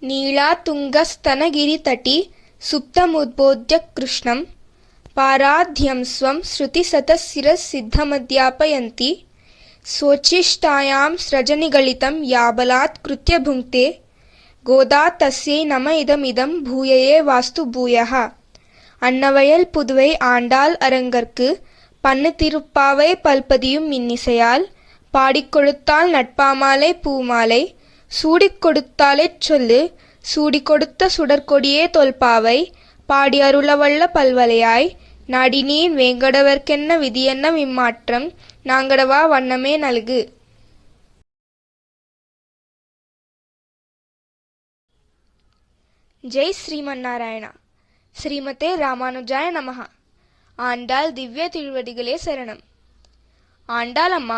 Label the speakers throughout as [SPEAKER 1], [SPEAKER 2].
[SPEAKER 1] నీళాతుంగస్తనగిరితటీ సుప్తముద్బోధ్య కృష్ణం పారాధ్యం స్వం శృతిశతశిరసిద్ధమధ్యాపయంతి స్వోచ్ఛిష్టాయాం స్రజనిగళితం యాబలాత్ కృత్య భుంక్తే గోదా తస్యై నమ ఇదమిదం భూయయే వాస్తు భూయః. అన్నవయల్ పుదువై ఆండాల్ அரங்கற்கு பண்ணு திருப்பாவை பல்பதியும் இன்னிசையால் பாடிக்கொடுத்தாள் நட்பாமாலை பூமாலை சூடிக் கொடுத்தாளைச் சொல்லு சூடிக் கொடுத்த சுடற்கொடியே தொல்பாவை பாடி அருளவல்ல பல்வலையாய் நாடினீர் வேங்கடவர்க்கென்ன விதியென்ன இம்மாற்றம் నాంగడవా వన్నమే నలుగు. జై శ్రీమన్నారాయణ. శ్రీమతే రామానుజాయ నమః. ఆండాల్ దివ్య తిరువడిగలే శరణం. ఆండాలమ్మ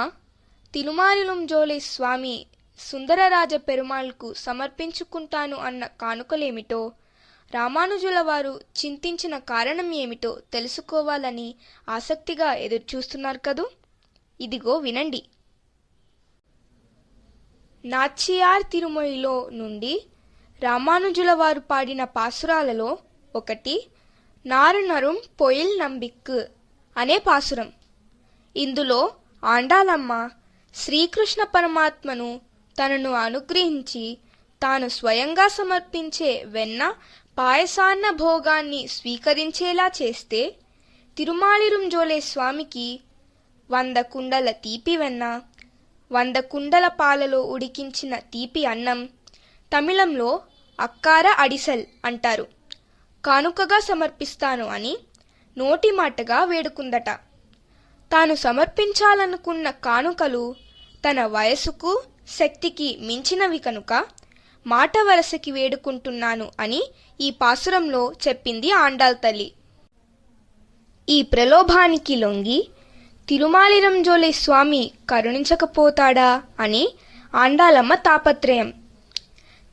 [SPEAKER 1] తిరుమాలిలుంజోలై స్వామి సుందరరాజ పెరుమాళ్కు సమర్పించుకుంటాను అన్న కానుకలేమిటో, రామానుజుల వారు చింతించిన కారణం ఏమిటో తెలుసుకోవాలని ఆసక్తిగా ఎదురుచూస్తున్నారు కదూ. ఇదిగో వినండి. నాచియార్ తిరుమొయిలో నుండి రామానుజుల వారు పాడిన పాసురాలలో ఒకటి నారునరుం పొయిల్ నంబిక్కు అనే పాసురం. ఇందులో ఆండాలమ్మ శ్రీకృష్ణ పరమాత్మను తనను అనుగ్రహించి తాను స్వయంగా సమర్పించే వెన్న పాయసాన్న భోగాన్ని స్వీకరించేలా చేస్తే తిరుమాలిరుంజోలే స్వామికి 100 కుండల తీపి వెన్న, 100 కుండల పాలలో ఉడికించిన తీపి అన్నం, తమిళంలో అక్కార అడిసల్ అంటారు, కానుకగా సమర్పిస్తాను అని నోటి మాటగా వేడుకుందట. తాను సమర్పించాలనుకున్న కానుకలు తన వయసుకు శక్తికి మించినవి కనుక మాట వరసకి వేడుకుంటున్నాను అని ఈ పాసురంలో చెప్పింది ఆండాల్ తల్లి. ఈ ప్రలోభానికి లొంగి తిరుమాలిరంజోలై స్వామి కరుణించకపోతాడా అని ఆండాలమ్మ తాపత్రయం.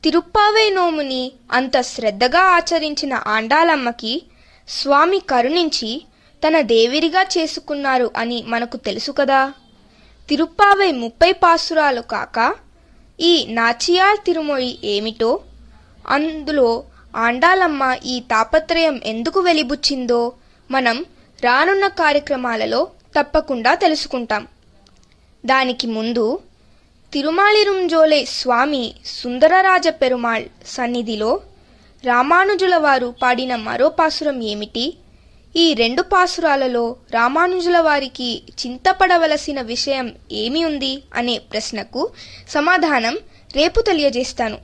[SPEAKER 1] తిరుప్పావై నోముని అంత శ్రద్ధగా ఆచరించిన ఆండాలమ్మకి స్వామి కరుణించి తన దేవిరిగా చేసుకున్నారు అని మనకు తెలుసు కదా. తిరుప్పావై 30 పాసురాలు కాక ఈ నాచియార్ తిరుమొഴി ఏమిటో, అందులో ఆండాలమ్మ ఈ తాపత్రయం ఎందుకు వెలిబుచ్చిందో మనం రానున్న కార్యక్రమాలలో తప్పకుండా తెలుసుకుంటాం. దానికి ముందు తిరుమాలిరుంజోలై స్వామి సుందరరాజ పెరుమాళ్ సన్నిధిలో రామానుజుల వారు పాడిన మరో పాసురం ఏమిటి, ఈ 2 పాసురాలలో రామానుజుల వారికి చింతపడవలసిన విషయం ఏమి ఉంది అనే ప్రశ్నకు సమాధానం రేపు తెలియజేస్తాను.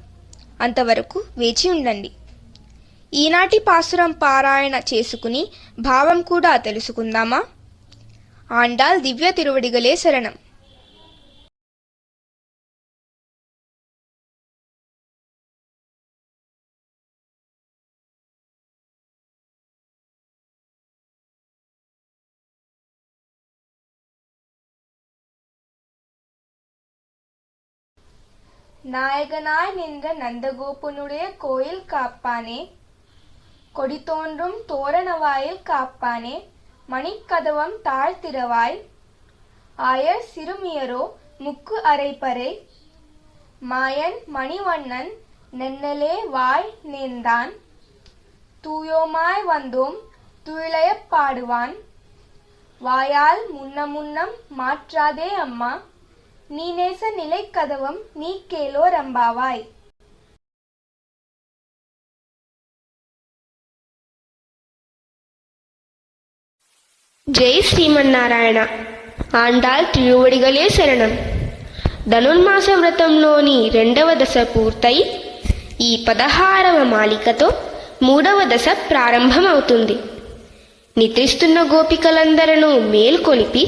[SPEAKER 1] అంతవరకు వేచి ఉండండి. ఈనాటి పాసురం పారాయణ చేసుకుని భావం కూడా తెలుసుకుందామా. ఆండాల్ దివ్య తిరువడిగలే శరణం. நாயகனாய் நின்ற நந்தகோபனுடைய கோயில் காப்பானே, கொடி தோன்றும் தோரணவாயில் காப்பானே, மணிக்கதவம் தாழ்த்திரவாய், ஆயர் சிறுமியரோ முக்கு அரைப்பறை, மாயன் மணிவண்ணன் நென்னலே வாய் நேர்ந்தான், தூயோமாய் வந்தோம் துயிலயப் பாடுவான், வாயால் முன்னம் மாற்றாதே அம்மா, நீ நேச நிலைக்கதவம் நீ கேளோ ரம்பாவாய். జై శ్రీమన్నారాయణ. ఆండాల్ తిరువడిగలే శరణం. ధనుర్మాస వ్రతంలోని 2వ దశ పూర్తయి ఈ 16వ మాలికతో 3వ దశ ప్రారంభమవుతుంది. నిద్రిస్తున్న గోపికలందరూ మేల్కొలిపి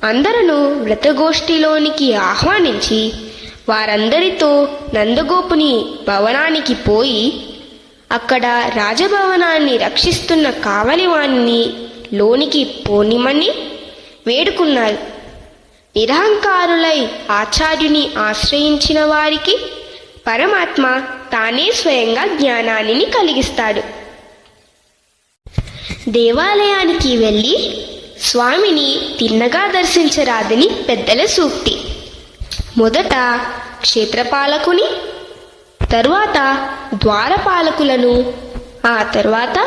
[SPEAKER 1] అందరూ వ్రతగోష్ఠిలోనికి ఆహ్వానించి వారందరితో నందగోపుని భవనానికి పోయి అక్కడ రాజభవనాన్ని రక్షిస్తున్న కావలివాణ్ణి లోనికి పోనిమని వేడుకున్నారు. నిరహంకారులై ఆచార్యుని ఆశ్రయించిన వారికి పరమాత్మ తానే స్వయంగా జ్ఞానాన్ని కలిగిస్తాడు. దేవాలయానికి వెళ్ళి స్వామిని తిన్నగా దర్శించరాదని పెద్దల సూక్తి. మొదట క్షేత్రపాలకుని, తరువాత ద్వారపాలకులను, ఆ తర్వాత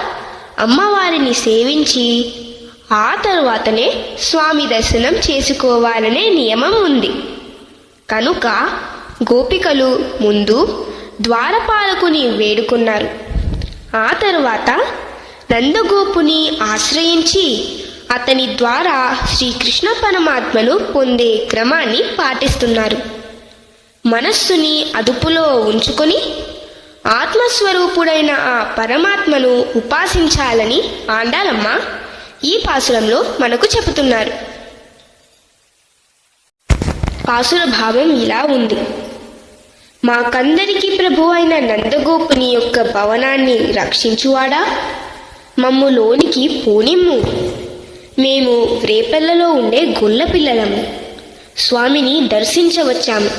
[SPEAKER 1] అమ్మవారిని సేవించి ఆ తరువాతనే స్వామి దర్శనం చేసుకోవాలనే నియమం ఉంది. కనుక గోపికలు ముందు ద్వారపాలకుని వేడుకున్నారు. ఆ తరువాత నందగోపుని ఆశ్రయించి అతని ద్వారా శ్రీకృష్ణ పరమాత్మను పొందే క్రమాన్ని పాటిస్తున్నారు. మనస్సుని అదుపులో ఉంచుకొని ఆత్మస్వరూపుడైన ఆ పరమాత్మను ఉపాసించాలని ఆండాలమ్మ ఈ పాసురంలో మనకు చెబుతున్నారు. పాసుర భావం ఇలా ఉంది: మాకందరికీ ప్రభు అయిన నందగోపుని యొక్క భవనాన్ని రక్షించువాడా, మమ్ము లోనికి పోనిమ్ము. మేము రేపల్లలో ఉండే గొల్ల పిల్లలము. స్వామిని దర్శించవచ్చాము,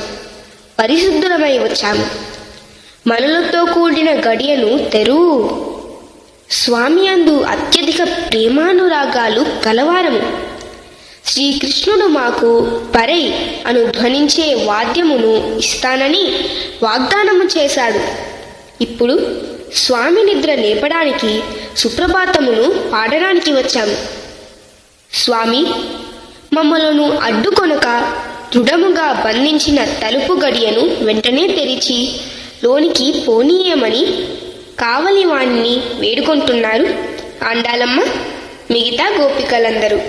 [SPEAKER 1] పరిశుద్ధులమై వచ్చాము. మనులతో కూడిన గడియను తెరువు. స్వామి అందు అత్యధిక ప్రేమానురాగాలు కలవారము. శ్రీకృష్ణుడు మాకు పరై అను ధ్వనించే వాద్యమును ఇస్తానని వాగ్దానము చేశాడు. ఇప్పుడు స్వామి నిద్ర లేపడానికి సుప్రభాతమును పాడడానికి వచ్చాము. స్వామి, మమ్మలను అడ్డుకొనక దృఢముగా బంధించిన తలుపు గడియను వెంటనే తెరిచి లోనికి పోనీయమని కావలివాణ్ణి వేడుకుంటున్నారు ఆండాలమ్మ, మిగతా గోపికలందరూ.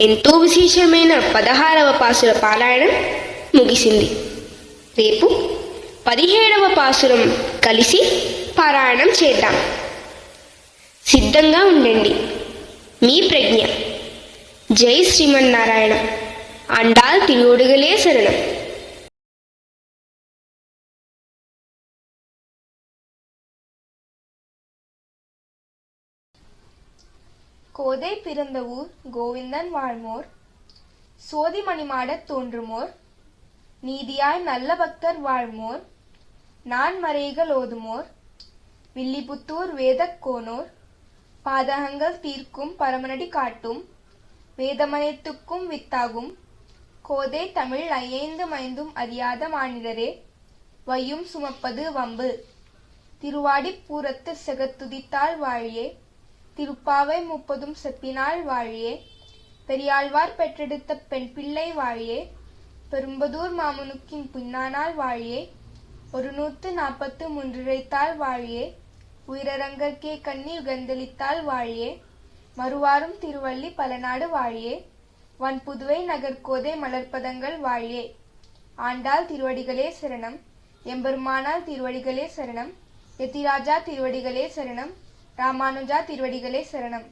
[SPEAKER 1] ఎంతో విశేషమైన 16వ పాసుర పారాయణం ముగిసింది. రేపు 17వ పాసురం కలిసి పారాయణం చేద్దాం. సిద్ధంగా ఉండండి. మీ ప్రజ్ఞ. జై శ్రీమన్నారాయణ. ఆండాల్ తిరువడిగలే శరణం.
[SPEAKER 2] கோதை பிறந்த ஊர் கோவிந்தன் வாழ்மோர், சோதி மணிமாடத் தோன்றுமோர், நீதியாய் நல்ல பக்தர் வாழ்மோர், நான் மறைகள் ஓதுமோர், வில்லிபுத்தூர் வேதக் கோனோர், பாதகங்கள் தீர்க்கும் பரமனடி காட்டும், வேதமனைத்துக்கும் வித்தாகும், கோதை தமிழ் ஐயைந்து மைந்தும் அறியாத மானிடரே, வையும் சுமப்பது வம்பு. திருவாடிப் பூரத்து செகத்துதித்தாள் வாழியே, திருப்பாவை 30 செப்பினாள் வாழியே, பெரியாழ்வார் பெற்றெடுத்த பெண் பிள்ளை வாழியே, பெரும்பதூர் மாமனுக்கின் பின்னானாள் வாழியே, 143 இழைத்தாள் வாழியே, உயிரரங்கற்கே கண்ணீர் கந்தளித்தாள் வாழியே, மறுவாரும் திருவள்ளி பலநாடு வாழியே, வன்புதுவை நகர்கோதை மலர்ப்பதங்கள் வாழியே. ஆண்டாள் திருவடிகளே சரணம். எம்பெருமானாள் திருவடிகளே சரணம். யதிராஜா திருவடிகளே சரணம். ராமானுஜா திருவடிகளே சரணம்.